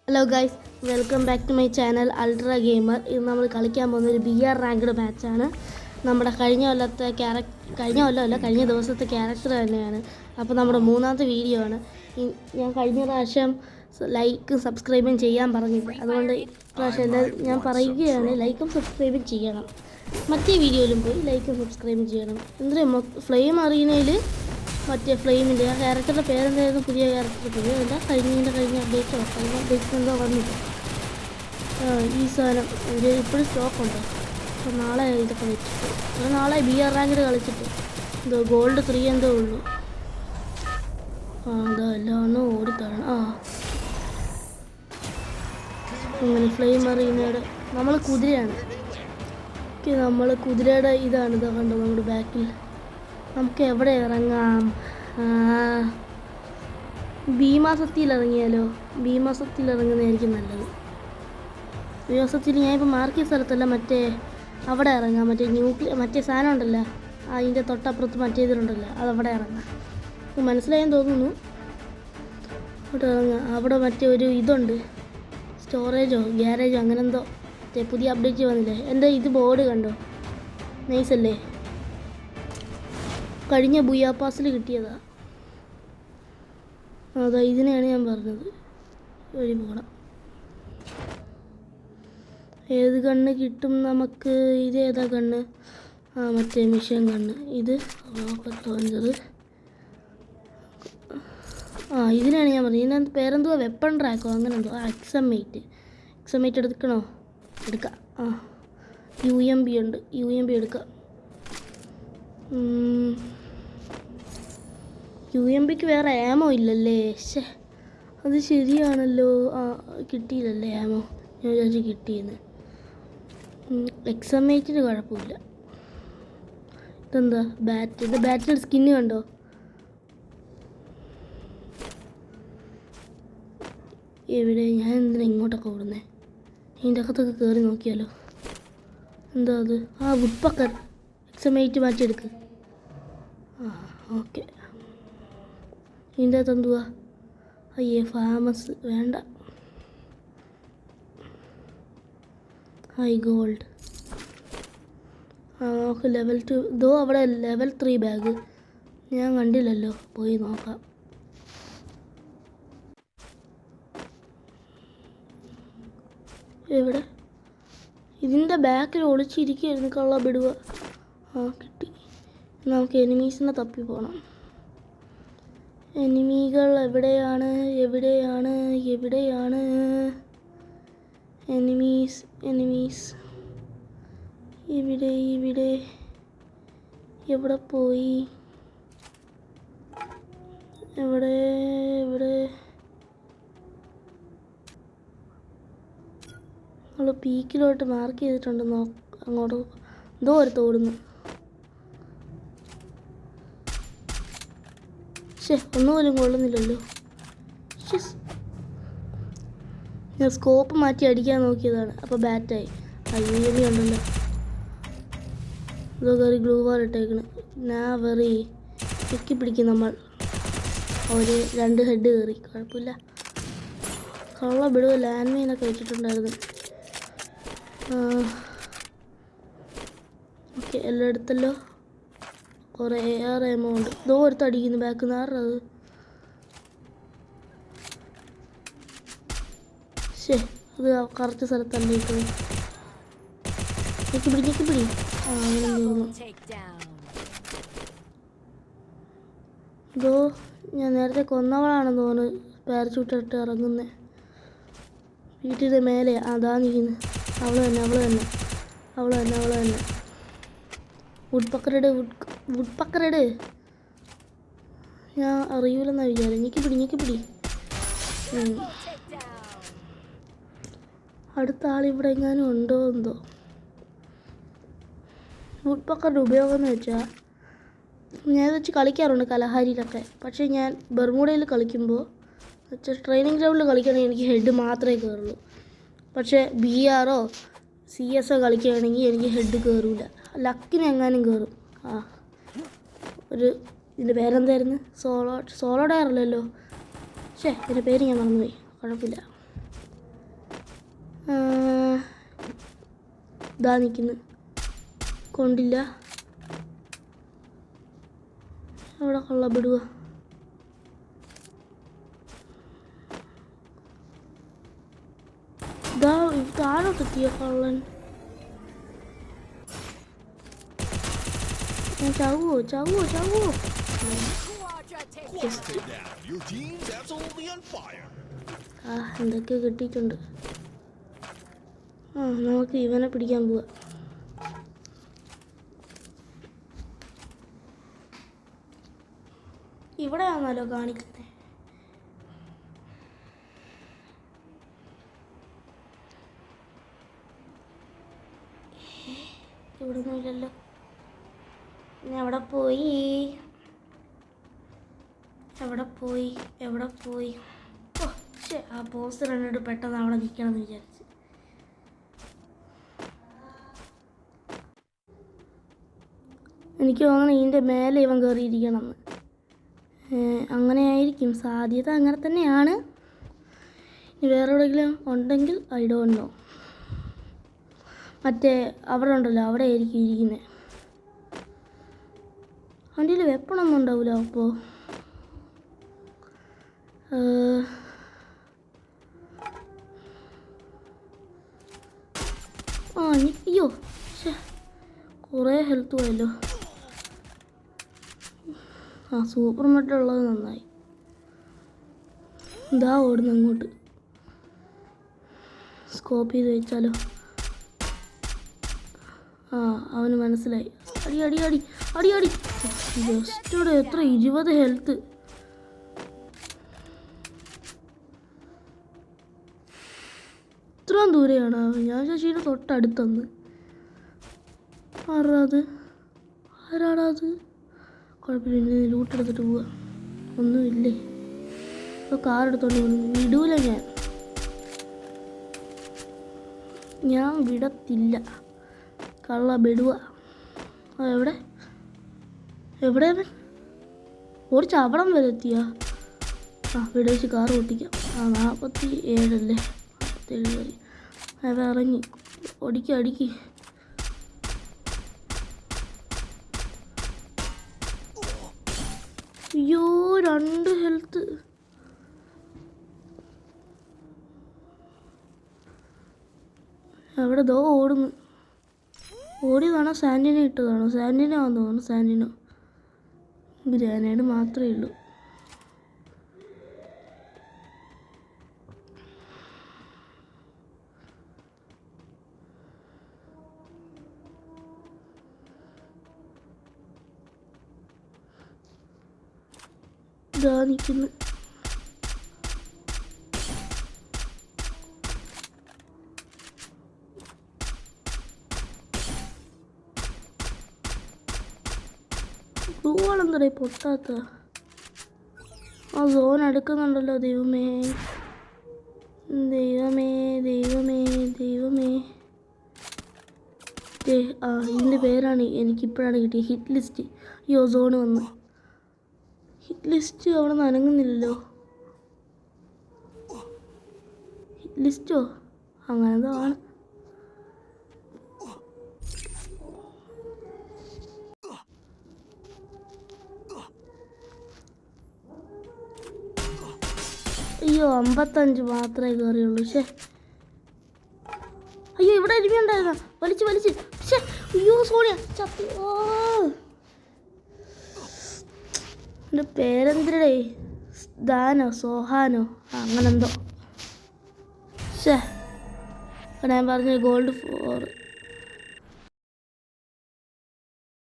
Hello guys, welcome back to my channel ultra gamer. ഇത് നമ്മൾ കളിക്കാൻ പോകുന്ന ഒരു BR റാങ്ക്ഡ് മാച്ചാണ്. നമ്മുടെ കഴിഞ്ഞ ദിവസത്തെ ക്യാരക്ടർ തന്നെയാണ്. അപ്പോൾ നമ്മുടെ മൂന്നാമത്തെ വീഡിയോ ആണ്. ഞാൻ കഴിഞ്ഞ പ്രാവശ്യം ലൈക്കും സബ്സ്ക്രൈബും ചെയ്യാൻ പറഞ്ഞില്ല, അതുകൊണ്ട് പ്രാവശ്യം ഞാൻ പറയുകയാണ്, ലൈക്കും സബ്സ്ക്രൈബും ചെയ്യണം. മറ്റേ വീഡിയോയിലും പോയി ലൈക്കും സബ്സ്ക്രൈബും ചെയ്യണം. എന്തിനാ ഫ്ലെയിം അറിയുന്നതിൽ മറ്റേ ഫ്ലെയിമിൻ്റെ ആ ക്യാരക്ടറുടെ പേരെന്തായിരുന്നു? പുതിയ ക്യാരക്ടർ പേരല്ല, കഴിഞ്ഞ അപ്ഡേറ്റ് എന്തോ വന്നില്ല. ഈ സാധനം ഇപ്പോഴും സ്റ്റോക്കുണ്ടോ? അപ്പോൾ നാളെ ഇതൊക്കെ വെച്ചിട്ട് നാളെ BR റാങ്ക്ഡ് കളിച്ചിട്ട് എന്തോ ഗോൾഡ് 3 എന്തോ ഉള്ളൂ. അതാ എല്ലാം ഓടിത്തരണം. അങ്ങനെ ഫ്ലെയിം അറിയുന്നവിടെ നമ്മൾ കുതിരയാണ്. നമ്മൾ കുതിരയുടെ ഇതാണ്. ഇതാ കണ്ടോ നമ്മുടെ ബാക്കിൽ. നമുക്ക് എവിടെ ഇറങ്ങാം? ഭീമാസത്തിയിൽ ഇറങ്ങിയാലോ? ഭീമാസത്തിൽ ഇറങ്ങുന്നതായിരിക്കും നല്ലത്. ഭീമാസത്തിൽ ഞാനിപ്പോൾ മാർക്കിയ സ്ഥലത്തല്ല, മറ്റേ അവിടെ ഇറങ്ങാം. മറ്റേ സാധനം ഉണ്ടല്ലോ, അതിൻ്റെ തൊട്ടപ്പുറത്ത് മറ്റേതിലുണ്ടല്ലോ, അതവിടെ ഇറങ്ങാം. മനസ്സിലായെന്ന് തോന്നുന്നു. അവിടെ ഇറങ്ങാം. അവിടെ മറ്റേ ഒരു ഇതുണ്ട്, സ്റ്റോറേജോ ഗ്യാരേജോ അങ്ങനെ എന്തോ മറ്റേ പുതിയ അപ്ഡേറ്റ് വന്നില്ലേ. എൻ്റെ ഇത് ബോർഡ് കണ്ടോ? നൈസല്ലേ? കഴിഞ്ഞ ബുയാപ്പാസിൽ കിട്ടിയതാ. അതാ ഇതിനെയാണ് ഞാൻ പറഞ്ഞത്. വഴി പോകണം. ഏത് കണ്ണ് കിട്ടും നമുക്ക്? ഇതേതാ കണ്ണ്? മറ്റേ മിഷൻ കണ്ണ്. ഇത് റോക്കറ്റ് ലോഞ്ചർ. ഇതിനാണ് ഞാൻ പറഞ്ഞത്. ഇതിനകത്ത് പേരെന്തുവാ? വെപ്പൺ ട്രാക്കോ അങ്ങനെ എന്തോ. എക്സമേറ്റ് എടുക്കണോ? എടുക്കാം. UMP ഉണ്ട്. UMP എടുക്കാം. UMPക്ക് വേറെ ആമോ ഇല്ലല്ലേ? അത് ശരിയാണല്ലോ. കിട്ടിയില്ലല്ലേ ആമോ? ഞാൻ വിചാരിച്ചു കിട്ടിയെന്ന്. എക്സമേറ്റിന് കുഴപ്പമില്ല. ഇതെന്താ? ബാറ്റ്. ഇത് ബാറ്റിൻ്റെ സ്കിന്ന് കണ്ടോ? എവിടെ? ഞാൻ എന്തിനാ ഇങ്ങോട്ടൊക്കെ ഓടുന്നേ? ഇതിൻ്റെ അകത്തൊക്കെ കയറി നോക്കിയാലോ? എന്താ അത്? വുഡ്പക്കർ. എക്സമേറ്റ് മാറ്റിയെടുക്ക്. ഓക്കെ. ഇതിൻ്റെ അകത്ത് എന്തുവാ? ഫാമസ് വേണ്ട. ഗോൾഡ്. നമുക്ക് ലെവൽ 2. ഇതോ അവിടെ ലെവൽ 3 ബാഗ് ഞാൻ കണ്ടില്ലല്ലോ. പോയി നോക്കാം. എവിടെ? ഇതിൻ്റെ ബാക്കിൽ ഒളിച്ചിരിക്കുകയായിരുന്നു. കള്ള ബിടുക. കിട്ടി. നമുക്ക് എനിമീസിനെ തപ്പി പോകണം. എനിമികൾ എവിടെയാണ്? എനിമീസ് ഇവിടെ എവിടെ പോയി? എവിടെ? നമ്മൾ പീക്കിലോട്ട് മാർക്ക് ചെയ്തിട്ടുണ്ട്. അങ്ങോട്ട് എന്തോ ഒരു തോടുന്നു. ഒന്നുപോലും കൊള്ളുന്നില്ലല്ലോ. ഞാൻ സ്കോപ്പ് മാറ്റി അടിക്കാൻ നോക്കിയതാണ്, അപ്പോൾ ബാറ്റായി. UMP ഉണ്ടല്ലോ. ഇതോ കയറി ഗ്ലൂ വാൾ ഇട്ടേക്കണ്. വെറി ചെക്കി പിടിക്കും നമ്മൾ. ഒരു 2 ഹെഡ് കയറി. കുഴപ്പമില്ല. കള്ള വിടുക. ലാൻഡ് മൈനൊക്കെ വെച്ചിട്ടുണ്ടായിരുന്നു. ഓക്കെ, എല്ലാം എടുത്തല്ലോ. കുറേ എമൗണ്ട്. ഇതോ ഒരുത്തടിക്കുന്നു ബാക്ക്. നാറത്. അത് കറക്റ്റ് സ്ഥലത്തല്ല ഇട്ടത്. ഞെക്കിപ്പിടി. അങ്ങനെ തോന്നുന്നു. ഇതോ ഞാൻ നേരത്തെ കൊന്നവളാണെന്ന് തോന്നുന്നു. പാരച്യൂട്ട് ഇട്ട് ഇറങ്ങുന്നത്. വീട്ടിൻ്റെ മേലെ അതാ നിൽക്കുന്നത്. അവള് തന്നെ. വുഡ്പക്കറേഡ്. ഞാൻ അറിയൂലെന്നാ വിചാരം. ഞെക്കിപ്പിടി. അടുത്ത ആളിവിടെ എങ്ങാനും ഉണ്ടോ എന്തോ. വുഡ്പക്കറുടെ ഉപയോഗം എന്ന് വെച്ചാൽ, ഞാൻ വെച്ച് കളിക്കാറുണ്ട് കലഹാരിയിലൊക്കെ. പക്ഷേ ഞാൻ ബർമുഡയിൽ കളിക്കുമ്പോൾ ട്രെയിനിങ് ഗ്രൗണ്ടിൽ കളിക്കുകയാണെങ്കിൽ എനിക്ക് ഹെഡ് മാത്രമേ കയറുള്ളൂ. പക്ഷേ BRO CSO കളിക്കുകയാണെങ്കിൽ എനിക്ക് ഹെഡ് കയറില്ല. ലക്കിന് എങ്ങാനും കയറും. ഇതിൻ്റെ പേരെന്തായിരുന്നു? സോളോ ഡയറല്ലോ. ഇതിൻ്റെ പേര് ഞാൻ മറന്നുപോയി. കുഴപ്പമില്ല. ഇതാ നിൽക്കുന്നു, കൊണ്ടില്ല. എവിടെ കൊള്ളപ്പെടുക? ഇതാ താഴോട്ടെത്തിയ കള്ളൻ. ചാവോ ചാവോ ചാവോ. എന്തൊക്കെയോ കിട്ടിയിട്ടുണ്ട്. നമുക്ക് ഇവനെ പിടിക്കാൻ പോവാ. ഇവിടെയാണല്ലോ കാണിക്കുന്നത്. ഇവിടെ ഒന്നുമില്ലല്ലോ. ഞാൻ എവിടെ പോയി? ഓ ശേ, ആ പോസ്റ്റർ കണ്ടിട്ട് പെട്ടെന്ന് അവിടെ നിൽക്കണം എന്ന് വിചാരിച്ചു. എനിക്ക് തോന്നണം ഇതിൻ്റെ മേലെ ഇവൻ കയറിയിരിക്കണമെന്ന്. അങ്ങനെയായിരിക്കും സാധ്യത, അങ്ങനെ തന്നെയാണ്. ഇനി വേറെ എവിടെയെങ്കിലും ഉണ്ടെങ്കിൽ ഐ ഡോണ്ട് നോ. മറ്റേ അവിടെ ഉണ്ടല്ലോ, അവിടെ ആയിരിക്കും ഇരിക്കുന്നത്. അവൻ്റെ വെപ്പണൊന്നും ഉണ്ടാവില്ല. അപ്പോൾ അയ്യോ കുറേ ഹെൽത്ത് പോയല്ലോ. സൂപ്പർ മെറ്റുള്ളത് നന്നായി. ഇതാ ഓടുന്നു അങ്ങോട്ട്. സ്കോപ്പ് ചെയ്ത് വെച്ചാലോ. അവന് മനസ്സിലായി. അടി അടി അടി അടി അടി. ജസ്റ്റോടെ എത്ര 20 ഹെൽത്ത്. ഇത്രയും ദൂരെയാണ്. ഞാൻ ശശിയുടെ തൊട്ടടുത്തന്ന്. ആരാടാ അത്? കുഴപ്പമില്ല, ലൂട്ടെടുത്തിട്ട് പോവാ. ഒന്നുമില്ലേ? ഇപ്പോൾ കാറെടുത്തോണ്ട് വിടൂല. ഞാൻ വിടത്തില്ല. കള്ള ബെടുവ. എവിടെ അവൻ? ഓടിച്ച് അവിടം വരെ എത്തിയാ? ഇവിടെ വെച്ച് കാറ് പൊട്ടിക്കാം. 47 അല്ലേ? 47 കയറി. അവ ഇറങ്ങി. അടിക്ക്. അയ്യോ 2 ഹെൽത്ത്. അവിടെ ദോ ഓടുന്നു. ഓടിയതാണോ സാൻഡിനോ ഇട്ടതാണോ? സാൻഡിനോ ആണെന്ന് തോന്നുന്നു. സാൻഡിനോ. ഗ്രാനേഡ് മാത്രമേ ഉള്ളൂ. ഇതാ നിൽക്കുന്നു. ൂളെന്തടേ പൊട്ടാത്ത? ആ സോൺ എടുക്കുന്നുണ്ടല്ലോ. ദൈവമേ. ഇതിൻ്റെ പേരാണ് എനിക്കിപ്പോഴാണ് കിട്ടിയത്. Hit list. അയ്യോ സോണ് വന്ന്. ഹിറ്റ് ലിസ്റ്റ് അവിടെ നിന്ന് അനങ്ങുന്നില്ലല്ലോ. ഹിറ്റ് ലിസ്റ്റോ അങ്ങനെന്തോ ആണ്. അയ്യോ 55 മാത്രമേ കയറിയുള്ളൂ. അയ്യോ ഇവിടെ എരിവുണ്ടായിരുന്ന വലിച്ച്. അയ്യോ സോണിയ ചത്തി. എൻ്റെ പേരെന്തിരടേ? ദാനോ സോഹാനോ അങ്ങനെന്തോ. ഞാൻ പറഞ്ഞ ഗോൾഡ് 4.